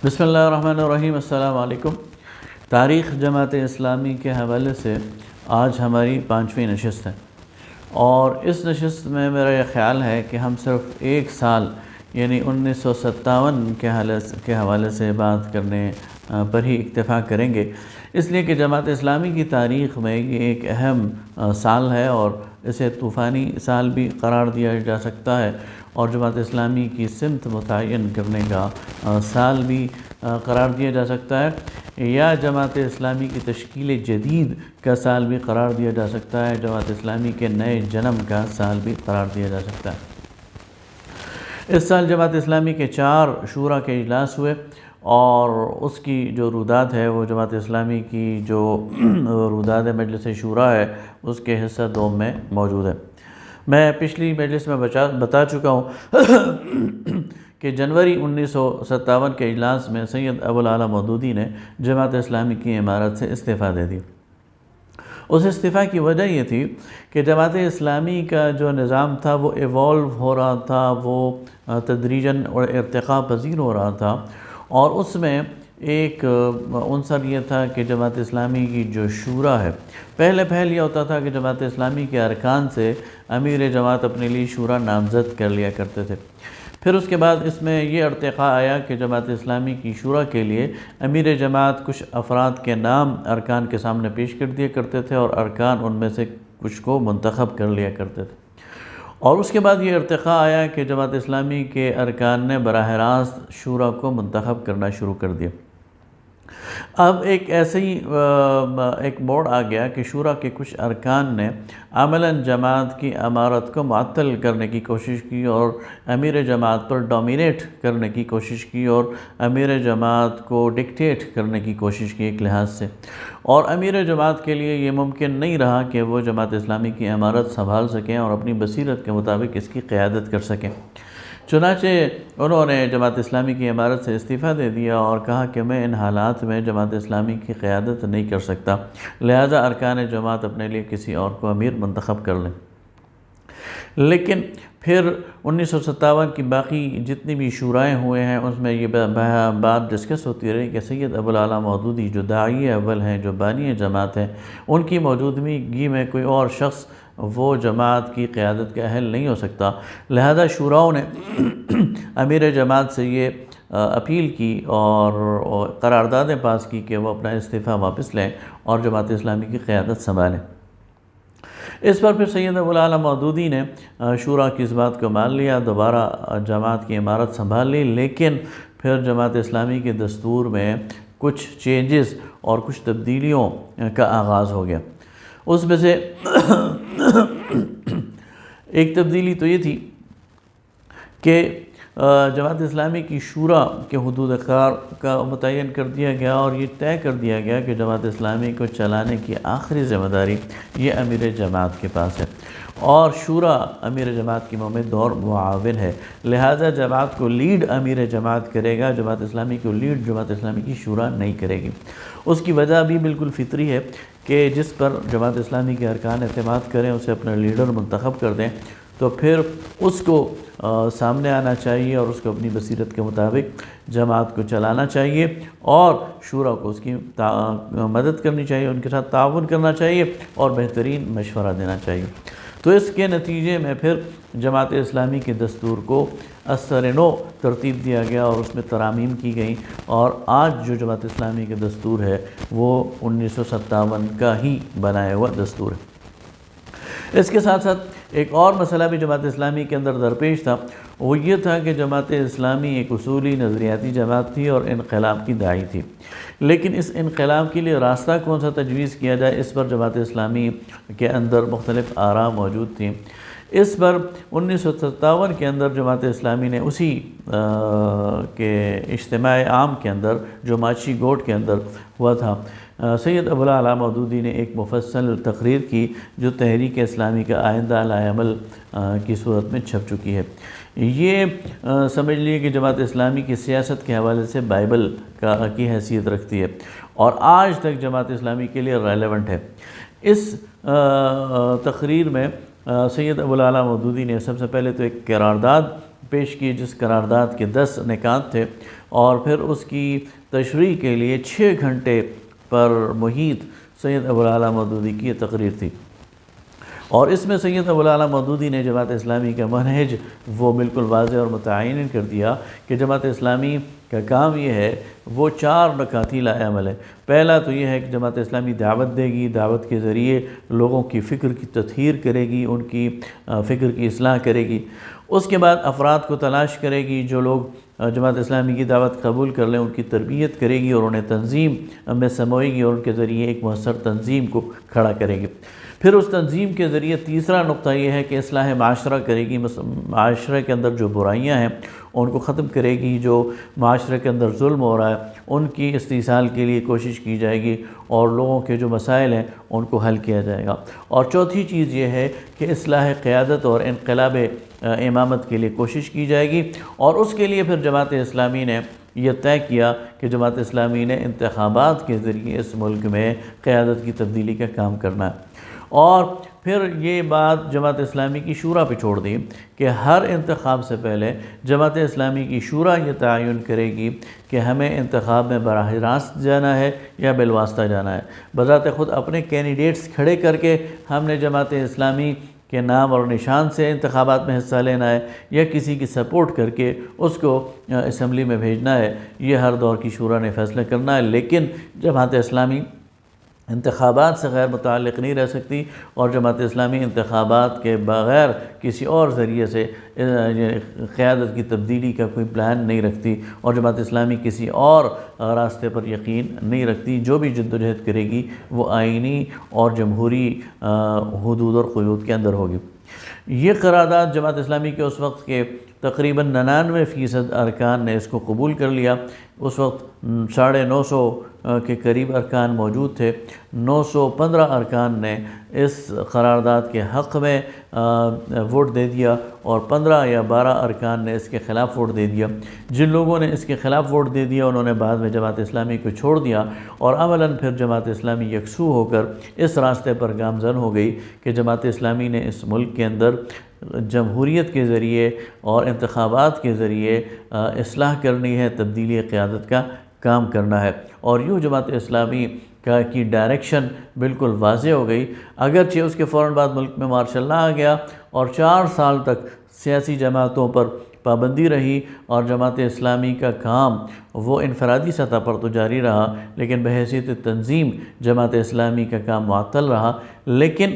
بسم اللہ الرحمن الرحیم۔ السلام علیکم۔ تاریخ جماعت اسلامی کے حوالے سے آج ہماری 5ویں نشست ہے، اور اس نشست میں میرا یہ خیال ہے کہ ہم صرف ایک سال یعنی 1957 کے حوالے سے بات کرنے پر ہی اکتفا کریں گے، اس لیے کہ جماعت اسلامی کی تاریخ میں یہ ایک اہم سال ہے اور اسے طوفانی سال بھی قرار دیا جا سکتا ہے، اور جماعت اسلامی کی سمت متعین کرنے کا سال بھی قرار دیا جا سکتا ہے، یا جماعت اسلامی کی تشکیل جدید کا سال بھی قرار دیا جا سکتا ہے، جماعت اسلامی کے نئے جنم کا سال بھی قرار دیا جا سکتا ہے۔ اس سال جماعت اسلامی کے 4 شورا کے اجلاس ہوئے، اور اس کی جو روداد ہے وہ جماعت اسلامی کی جو روداد مجلس شورا ہے اس کے حصہ 2 میں موجود ہے۔ میں پچھلی مجلس میں بتا چکا ہوں کہ جنوری 1957 کے اجلاس میں سید ابوالعلا مودودی نے جماعت اسلامی کی امارت سے استعفیٰ دے دی۔ اس استعفیٰ کی وجہ یہ تھی کہ جماعت اسلامی کا جو نظام تھا وہ ایوالو ہو رہا تھا، وہ تدریجاً اور ارتقاء پذیر ہو رہا تھا، اور اس میں ایک عنصر یہ تھا کہ جماعت اسلامی کی جو شورا ہے، پہل یہ ہوتا تھا کہ جماعت اسلامی کے ارکان سے امیر جماعت اپنے لیے شورا نامزد کر لیا کرتے تھے۔ پھر اس کے بعد اس میں یہ ارتقاء آیا کہ جماعت اسلامی کی شورا کے لیے امیر جماعت کچھ افراد کے نام ارکان کے سامنے پیش کر دیا کرتے تھے، اور ارکان ان میں سے کچھ کو منتخب کر لیا کرتے تھے، اور اس کے بعد یہ ارتقاء آیا کہ جماعت اسلامی کے ارکان نے براہ راست شورا کو منتخب کرنا شروع کر دیا۔ اب ایک ایسے ہی ایک موڑ آ گیا کہ شورا کے کچھ ارکان نے عملاً جماعت کی امارت کو معطل کرنے کی کوشش کی، اور امیر جماعت پر ڈومینیٹ کرنے کی کوشش کی، اور امیر جماعت کو ڈکٹیٹ کرنے کی کوشش کی ایک لحاظ سے، اور امیر جماعت کے لیے یہ ممکن نہیں رہا کہ وہ جماعت اسلامی کی امارت سنبھال سکیں اور اپنی بصیرت کے مطابق اس کی قیادت کر سکیں۔ چنانچہ انہوں نے جماعت اسلامی کی امارت سے استعفیٰ دے دیا اور کہا کہ میں ان حالات میں جماعت اسلامی کی قیادت نہیں کر سکتا، لہذا ارکان جماعت اپنے لیے کسی اور کو امیر منتخب کر لیں۔ لیکن پھر 1957 کی باقی جتنی بھی شورائیں ہوئے ہیں اس میں یہ بات ڈسکس ہوتی رہی کہ سید ابوالعلا مودودی جو داعی اول ہیں، جو بانی جماعت ہیں، ان کی موجودگی میں کوئی اور شخص وہ جماعت کی قیادت کا اہل نہیں ہو سکتا، لہذا شوراؤں نے امیر جماعت سے یہ اپیل کی اور قراردادیں پاس کی کہ وہ اپنا استعفیٰ واپس لیں اور جماعت اسلامی کی قیادت سنبھالیں۔ اس پر پھر سید ابوالعلا مودودی نے شورا کی اس بات کو مان لیا، دوبارہ جماعت کی امارت سنبھال لی، لیکن پھر جماعت اسلامی کے دستور میں کچھ چینجز اور کچھ تبدیلیوں کا آغاز ہو گیا۔ اس میں سے ایک تبدیلی تو یہ تھی کہ جماعت اسلامی کی شورا کے حدود کار کا متعین کر دیا گیا، اور یہ طے کر دیا گیا کہ جماعت اسلامی کو چلانے کی آخری ذمہ داری یہ امیر جماعت کے پاس ہے، اور شورا امیر جماعت کی ممد اور معاون ہے، لہذا جماعت کو لیڈ امیر جماعت کرے گا، جماعت اسلامی کو لیڈ جماعت اسلامی کی شورا نہیں کرے گی۔ اس کی وجہ بھی بالکل فطری ہے کہ جس پر جماعت اسلامی کے ارکان اعتماد کریں، اسے اپنا لیڈر منتخب کر دیں، تو پھر اس کو سامنے آنا چاہیے اور اس کو اپنی بصیرت کے مطابق جماعت کو چلانا چاہیے، اور شورا کو اس کی مدد کرنی چاہیے، ان کے ساتھ تعاون کرنا چاہیے اور بہترین مشورہ دینا چاہیے۔ تو اس کے نتیجے میں پھر جماعت اسلامی کے دستور کو اثر نو ترتیب دیا گیا اور اس میں ترامیم کی گئیں، اور آج جو جماعت اسلامی کے دستور ہے وہ 1957 کا ہی بنایا ہوا دستور ہے۔ اس کے ساتھ ساتھ ایک اور مسئلہ بھی جماعت اسلامی کے اندر درپیش تھا، وہ یہ تھا کہ جماعت اسلامی ایک اصولی نظریاتی جماعت تھی اور انقلاب کی داعی تھی، لیکن اس انقلاب کے لیے راستہ کون سا تجویز کیا جائے، اس پر جماعت اسلامی کے اندر مختلف آراء موجود تھیں۔ اس پر 1957 کے اندر جماعت اسلامی نے اسی کے اجتماع عام کے اندر جو ماچی گوٹ کے اندر ہوا تھا، سید ابوالعلا مودودی نے ایک مفصل تقریر کی جو تحریک اسلامی کا آئندہ لائے عمل کی صورت میں چھپ چکی ہے۔ یہ سمجھ لیے کہ جماعت اسلامی کی سیاست کے حوالے سے بائبل کی حیثیت رکھتی ہے اور آج تک جماعت اسلامی کے لیے ریلیونٹ ہے۔ اس تقریر میں سید ابوالعلا مودودی نے سب سے پہلے تو ایک قرارداد پیش کی، جس قرارداد کے 10 نکات تھے، اور پھر اس کی تشریح کے لیے 6 گھنٹے پر محیط سید ابوالعالیٰ مودودی کی یہ تقریر تھی، اور اس میں سید ابوالعالیٰ مودودی نے جماعت اسلامی کا منہج وہ بالکل واضح اور متعین کر دیا کہ جماعت اسلامی کا کام یہ ہے، وہ 4 نکاتی لائے عمل ہے۔ پہلا تو یہ ہے کہ جماعت اسلامی دعوت دے گی، دعوت کے ذریعے لوگوں کی فکر کی تطہیر کرے گی، ان کی فکر کی اصلاح کرے گی۔ اس کے بعد افراد کو تلاش کرے گی جو لوگ جماعت اسلامی کی دعوت قبول کر لیں، ان کی تربیت کرے گی اور انہیں تنظیم میں سموئے گی اور ان کے ذریعے ایک مؤثر تنظیم کو کھڑا کرے گی۔ پھر اس تنظیم کے ذریعے تیسرا نقطہ یہ ہے کہ اصلاح معاشرہ کرے گی، معاشرے کے اندر جو برائیاں ہیں ان کو ختم کرے گی، جو معاشرے کے اندر ظلم ہو رہا ہے ان کی استحصال کے لیے کوشش کی جائے گی اور لوگوں کے جو مسائل ہیں ان کو حل کیا جائے گا۔ اور چوتھی چیز یہ ہے کہ اصلاح قیادت اور انقلاب امامت کے لیے کوشش کی جائے گی، اور اس کے لیے پھر جماعت اسلامی نے یہ طے کیا کہ جماعت اسلامی نے انتخابات کے ذریعے اس ملک میں قیادت کی تبدیلی کا کام کرنا ہے۔ اور پھر یہ بات جماعت اسلامی کی شورا پہ چھوڑ دی کہ ہر انتخاب سے پہلے جماعت اسلامی کی شورا یہ تعین کرے گی کہ ہمیں انتخاب میں براہ راست جانا ہے یا بالواسطہ جانا ہے۔ بذات خود اپنے کینڈیڈیٹس کھڑے کر کے ہم نے جماعت اسلامی کے نام اور نشان سے انتخابات میں حصہ لینا ہے یا کسی کی سپورٹ کر کے اس کو اسمبلی میں بھیجنا ہے، یہ ہر دور کی شورا نے فیصلہ کرنا ہے۔ لیکن جماعت اسلامی انتخابات سے غیر متعلق نہیں رہ سکتی، اور جماعت اسلامی انتخابات کے بغیر کسی اور ذریعے سے قیادت کی تبدیلی کا کوئی پلان نہیں رکھتی، اور جماعت اسلامی کسی اور راستے پر یقین نہیں رکھتی۔ جو بھی جدوجہد کرے گی وہ آئینی اور جمہوری حدود اور قیود کے اندر ہوگی۔ یہ قرارداد جماعت اسلامی کے اس وقت کے تقریباً 99% ارکان نے اس کو قبول کر لیا۔ اس وقت 950 کے قریب ارکان موجود تھے۔ 915 ارکان نے اس قرارداد کے حق میں ووٹ دے دیا، اور 15 یا 12 ارکان نے اس کے خلاف ووٹ دے دیا۔ جن لوگوں نے اس کے خلاف ووٹ دے دیا انہوں نے بعد میں جماعت اسلامی کو چھوڑ دیا، اور عملاً پھر جماعت اسلامی یکسو ہو کر اس راستے پر گامزن ہو گئی کہ جماعت اسلامی نے اس ملک کے اندر جمہوریت کے ذریعے اور انتخابات کے ذریعے اصلاح کرنی ہے، تبدیلی قیادت کا کام کرنا ہے۔ اور یوں جماعت اسلامی کی ڈائریکشن بالکل واضح ہو گئی، اگرچہ اس کے فوراً بعد ملک میں مارشل لا آ گیا اور 4 سال تک سیاسی جماعتوں پر پابندی رہی، اور جماعت اسلامی کا کام وہ انفرادی سطح پر تو جاری رہا لیکن بحیثیت تنظیم جماعت اسلامی کا کام معطل رہا۔ لیکن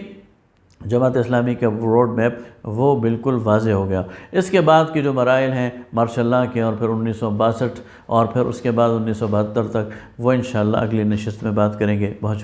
جماعت اسلامی کا روڈ میپ وہ بالکل واضح ہو گیا۔ اس کے بعد کے جو مراحل ہیں مارشل لا کے، اور پھر 1962 اور پھر اس کے بعد 1972 تک، وہ انشاءاللہ اگلی نشست میں بات کریں گے۔ بہت شکریہ۔